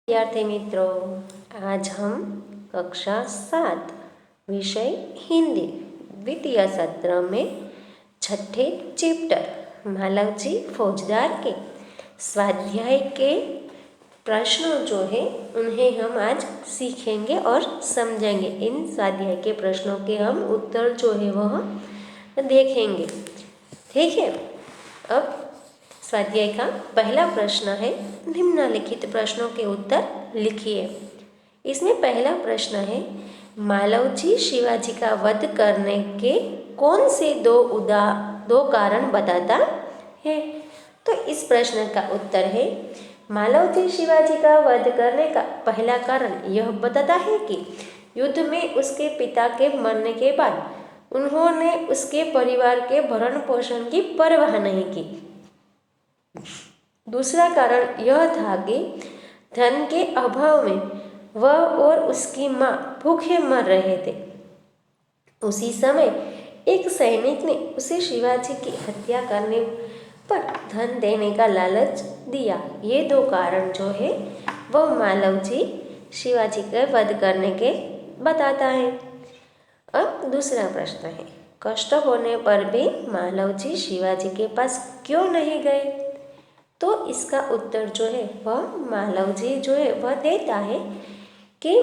विद्यार्थी मित्रों, आज हम कक्षा 7 विषय हिंदी द्वितीय सत्र में छठे चैप्टर मालवजी फौजदार के स्वाध्याय के प्रश्नों जो है उन्हें हम आज सीखेंगे और समझेंगे। इन स्वाध्याय के प्रश्नों के हम उत्तर जो है वह देखेंगे। ठीक है। अब स्वाध्याय का पहला प्रश्न है, निम्नलिखित प्रश्नों के उत्तर लिखिए। इसमें पहला प्रश्न है, मालवजी शिवाजी का वध करने के कौन से दो कारण बताता है। तो इस प्रश्न का उत्तर है, मालवजी शिवाजी का वध करने का पहला कारण यह बताता है कि युद्ध में उसके पिता के मरने के बाद उन्होंने उसके परिवार के भरण पोषण की परवाह नहीं की। दूसरा कारण यह था कि धन के अभाव में वह और उसकी माँ भूखे मर रहे थे। उसी समय एक सैनिक ने उसे शिवाजी की हत्या करने पर धन देने का लालच दिया। ये दो कारण जो है वह मालवजी शिवाजी के वध करने के बताता है। अब दूसरा प्रश्न है, कष्ट होने पर भी मालवजी शिवाजी के पास क्यों नहीं गए। तो इसका उत्तर जो है वह मालवजी जो है वह देता है कि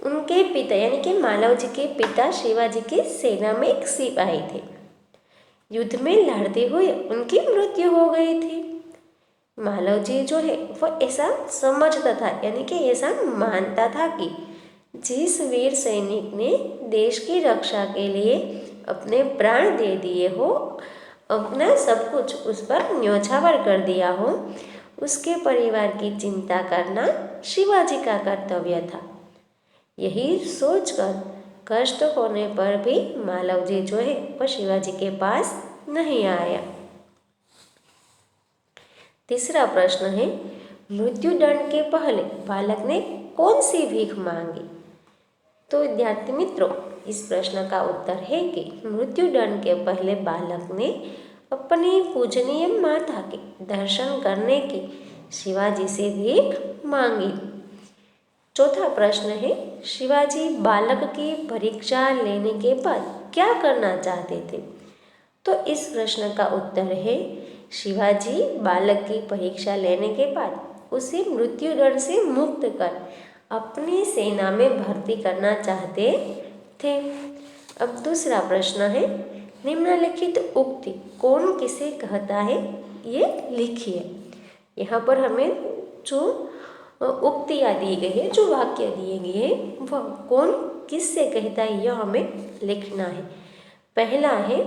उनके पिता यानी कि मालवजी के पिता शिवाजी की सेना में एक सिपाही थे। युद्ध में लड़ते हुए उनकी मृत्यु हो गई थी। मालवजी जो है वह ऐसा समझता था यानी कि ऐसा मानता था कि जिस वीर सैनिक ने देश की रक्षा के लिए अपने प्राण दे दिए हो, अपना सब कुछ उस पर न्योछावर कर दिया हो, उसके परिवार की चिंता करना शिवाजी का कर्तव्य था। यही सोचकर कष्ट होने पर भी मालवजी जो है वह शिवाजी के पास नहीं आया। तीसरा प्रश्न है, मृत्युदंड के पहले बालक ने कौन सी भीख मांगी। तो विद्यार्थी मित्रों, इस प्रश्न का उत्तर है कि मृत्युदंड के पहले बालक ने अपनी पूजनीय माता के दर्शन करने की शिवाजी से भीख मांगी। चौथा प्रश्न है, शिवाजी बालक की परीक्षा लेने के बाद क्या करना चाहते थे। तो इस प्रश्न का उत्तर है, शिवाजी बालक की परीक्षा लेने के बाद उसे मृत्युदंड से मुक्त कर अपनी सेना में भर्ती करना चाहते थे। अब दूसरा प्रश्न है, निम्नलिखित उक्ति कौन किसे कहता है, ये लिखिए। यहाँ पर हमें जो उक्तियाँ दी गई है, जो वाक्य दिए गए हैं, वह कौन किससे कहता है यह हमें लिखना है। पहला है,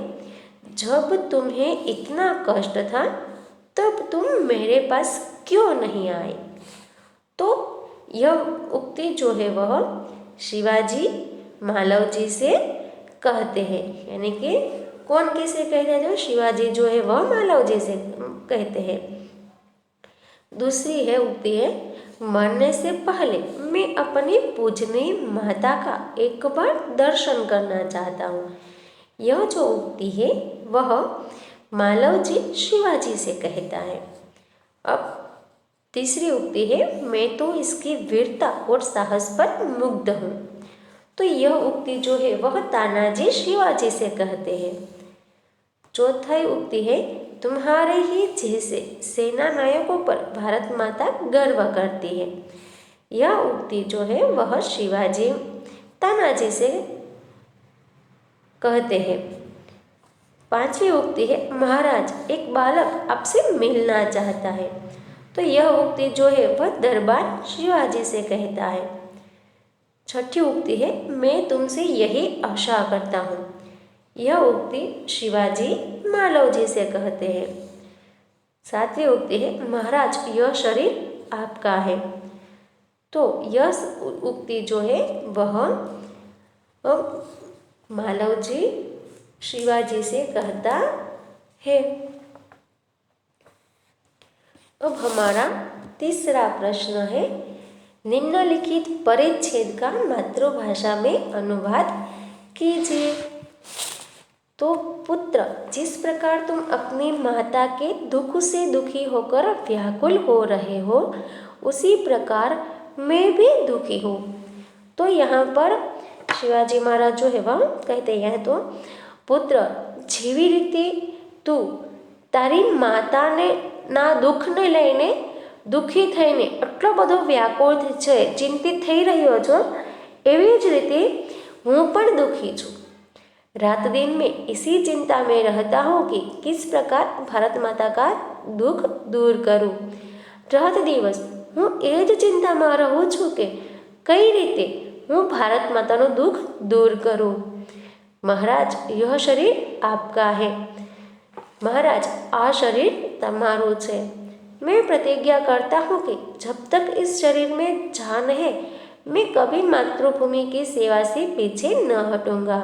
जब तुम्हें इतना कष्ट था तब तुम मेरे पास क्यों नहीं आए। तो यह उक्ति जो है वह शिवाजी मालवजी से कहते हैं, यानी कि कौन किसे कहते हैं, जो शिवाजी जो है वह मालवजी से कहते हैं। दूसरी है उक्ति है, मरने से पहले मैं अपनी पूजनीय माता का एक बार दर्शन करना चाहता हूँ। यह जो उक्ति है वह मालवजी शिवाजी से कहता है। अब तीसरी उक्ति है, मैं तो इसकी वीरता और साहस पर मुग्ध हूँ। तो यह उक्ति जो है वह तानाजी शिवाजी से कहते हैं। चौथी उक्ति है, तुम्हारे ही जैसे सेना नायकों पर भारत माता गर्व करती है। यह उक्ति जो है वह शिवाजी तानाजी से कहते हैं। पांचवी उक्ति है, महाराज एक बालक आपसे मिलना चाहता है। तो यह उक्ति जो है वह दरबार शिवाजी से कहता है। छठी उक्ति है, मैं तुमसे यही आशा करता हूँ। यह उक्ति शिवाजी मालवजी से कहते हैं। सातवीं उक्ति है, महाराज यह शरीर आपका है। तो यह उक्ति जो है वह मालवजी शिवाजी से कहता है। अब हमारा तीसरा प्रश्न है, निम्नलिखित परिच्छेद का मातृभाषा में अनुवाद कीजिए। तो पुत्र, जिस प्रकार तुम अपनी माता के दुख से दुखी होकर व्याकुल हो रहे हो, उसी प्रकार मैं भी दुखी हूँ। तो यहाँ पर शिवाजी महाराज जो है वह कहते हैं तो પુત્ર જેવી રીતે તું તારી માતાને ના દુઃખને લઈને દુઃખી થઈને આટલો બધો વ્યાકુળ છે, ચિંતિત થઈ રહ્યો છો, એવી જ રીતે હું પણ दुखी છું। रात दिन में इसी चिंता में रहता हूँ कि किस प्रकार भारत माता का दुख दूर करूँ। रात दिवस हूँ ए ज चिंता में रहूँ छूँ कि कई रीते हूँ भारत माताનું दुख दूर करूँ। महाराज यह शरीर आपका है, महाराज आ शरीर तमारू है। मैं प्रतिज्ञा करता हूँ कि जब तक इस शरीर में जान है मैं कभी मातृभूमि की सेवा से पीछे न हटूंगा।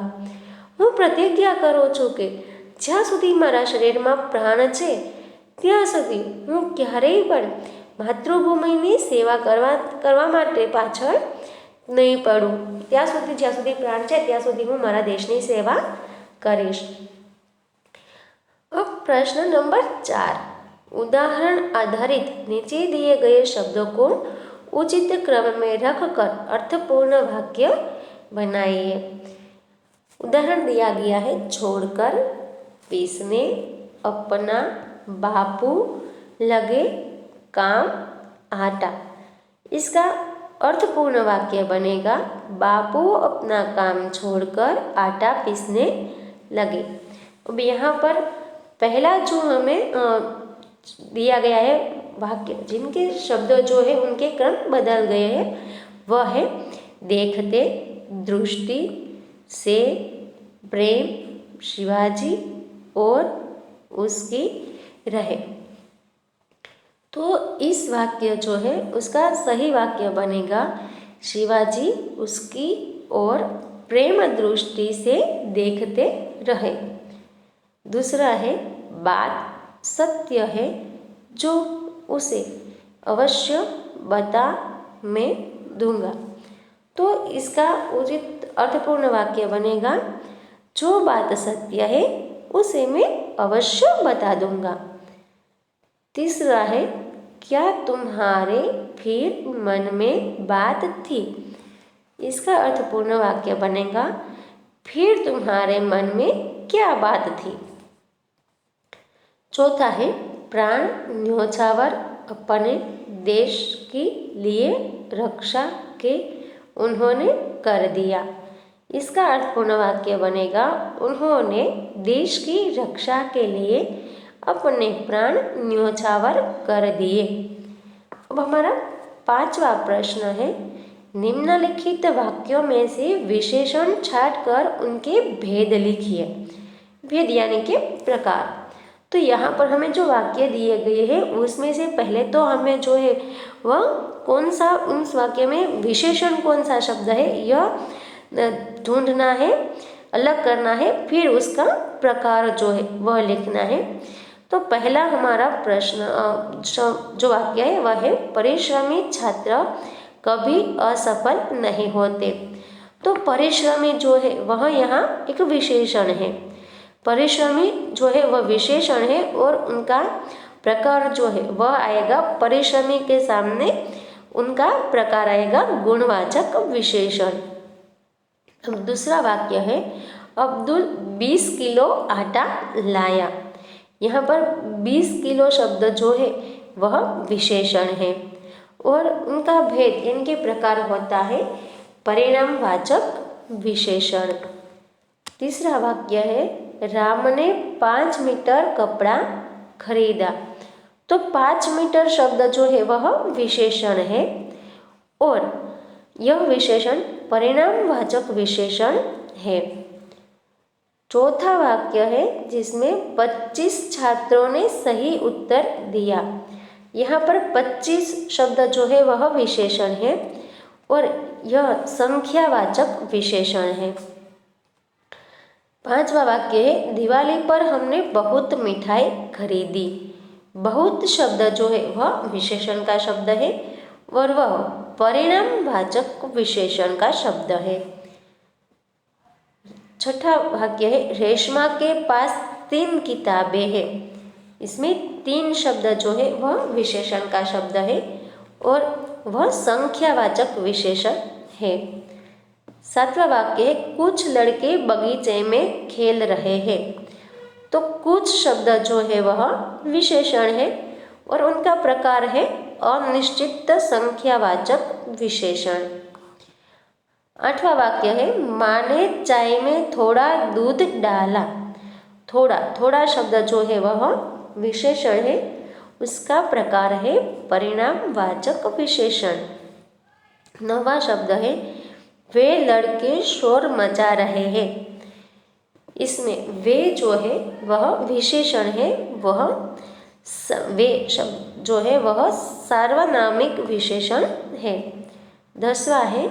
हूँ प्रतिज्ञा करूँ छूँ कि ज्यां सुधी मारा शरीर में प्राण है ત્યાં સુધી હું ક્યારેય પણ માતૃભૂમિની સેવા કરવા માટે પાછળ नहीं पड़ूँ। ત્યાં સુધી જ્યાં સુધી પ્રાણ છે ત્યાં સુધી હું મારા દેશની સેવા કરીશ। अब प्रश्न नंबर 4, उदाहरण आधारित नीचे दिए गए शब्दों को उचित क्रम में रखकर अर्थपूर्ण वाक्य बनाइए। उदाहरण दिया गया है छोड़कर, पीसने, अपना, बापू, लगे, काम, आटा। इसका अर्थपूर्ण वाक्य बनेगा बापू अपना काम छोड़कर आटा पीसने लगे। अब यहाँ पर पहला जो हमें दिया गया है वाक्य, जिनके शब्द जो है उनके क्रम बदल गए हैं, वह है देखते, दृष्टि, से, प्रेम, शिवाजी और उसकी रहे। तो इस वाक्य जो है उसका सही वाक्य बनेगा शिवाजी उसकी और प्रेम दृष्टि से देखते रहे। दूसरा है बात सत्य है जो उसे अवश्य बता मैं दूंगा। तो इसका उचित अर्थपूर्ण वाक्य बनेगा जो बात सत्य है उसे मैं अवश्य बता दूंगा। तीसरा है क्या तुम्हारे फिर मन में बात थी। इसका अर्थपूर्ण वाक्य बनेगा फिर तुम्हारे मन में क्या बात थी। चौथा है प्राण न्योछावर अपने देश के लिए रक्षा के उन्होंने कर दिया। इसका अर्थपूर्ण वाक्य बनेगा उन्होंने देश की रक्षा के लिए अपने प्राण न्योछावर कर दिए। अब हमारा 5वां प्रश्न है निम्नलिखित वाक्यों में से विशेषण छांटकर उनके भेद लिखिए। भेद यानी कि प्रकार। तो यहाँ पर हमें जो वाक्य दिए गए हैं उसमें से पहले तो हमें जो है वह कौन सा उस वाक्य में विशेषण कौन सा शब्द है यह ढूंढना है, अलग करना है, फिर उसका प्रकार जो है वह लिखना है। तो पहला हमारा प्रश्न जो वाक्य है वह है परिश्रमी छात्र कभी असफल नहीं होते। तो परिश्रमी जो है वह यहाँ एक विशेषण है, परिश्रमी जो है वह विशेषण है और उनका प्रकार जो है वह आएगा परिश्रमी के सामने उनका प्रकार आएगा गुणवाचक विशेषण। अब दूसरा वाक्य है अब्दुल 20 किलो आटा लाया। यहाँ पर 20 किलो शब्द जो है वह विशेषण है और उनका भेद इनके प्रकार होता है परिणामवाचक विशेषण। तीसरा वाक्य है राम ने 5 मीटर कपड़ा खरीदा। तो 5 मीटर शब्द जो है वह विशेषण है और यह विशेषण परिणामवाचक विशेषण है। चौथा वाक्य है जिसमें 25 छात्रों ने सही उत्तर दिया। यहाँ पर 25 शब्द जो है वह विशेषण है और यह संख्यावाचक विशेषण है। 5वां वाक्य है दिवाली पर हमने बहुत मिठाई खरीदी। बहुत शब्द जो है वह विशेषण का शब्द है और वह परिणामवाचक विशेषण का शब्द है। छठा वाक्य है रेशमा के पास 3 किताबें हैं। इसमें 3 शब्द जो है वह विशेषण का शब्द है और वह संख्यावाचक विशेषण है। 7वां वाक्य है कुछ लड़के बगीचे में खेल रहे हैं। तो कुछ शब्द जो है वह विशेषण है और उनका प्रकार है अनिश्चित संख्यावाचक विशेषण। 8वां वाक्य है माँ ने चाय में थोड़ा दूध डाला। थोड़ा शब्द जो है वह विशेषण है, उसका प्रकार है परिणामवाचक विशेषण। 9वां शब्द है वे लड़के शोर मचा रहे हैं। इसमें वे जो है वह विशेषण है, वह वे शब्द जो है वह सार्वनामिक विशेषण है। 10वां है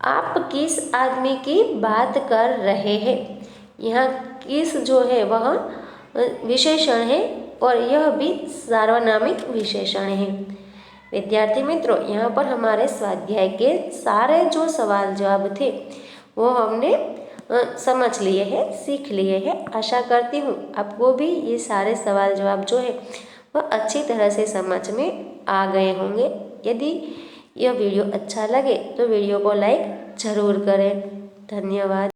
आप किस आदमी की बात कर रहे हैं। यहाँ किस जो है वह विशेषण है और यह भी सार्वनामिक विशेषण है। विद्यार्थी मित्रों, यहाँ पर हमारे स्वाध्याय के सारे जो सवाल जवाब थे वो हमने समझ लिए हैं, सीख लिए हैं। आशा करती हूँ आपको भी ये सारे सवाल जवाब जो है वह अच्छी तरह से समझ में आ गए होंगे। यदि यह वीडियो अच्छा लगे तो वीडियो को लाइक ज़रूर करें। धन्यवाद।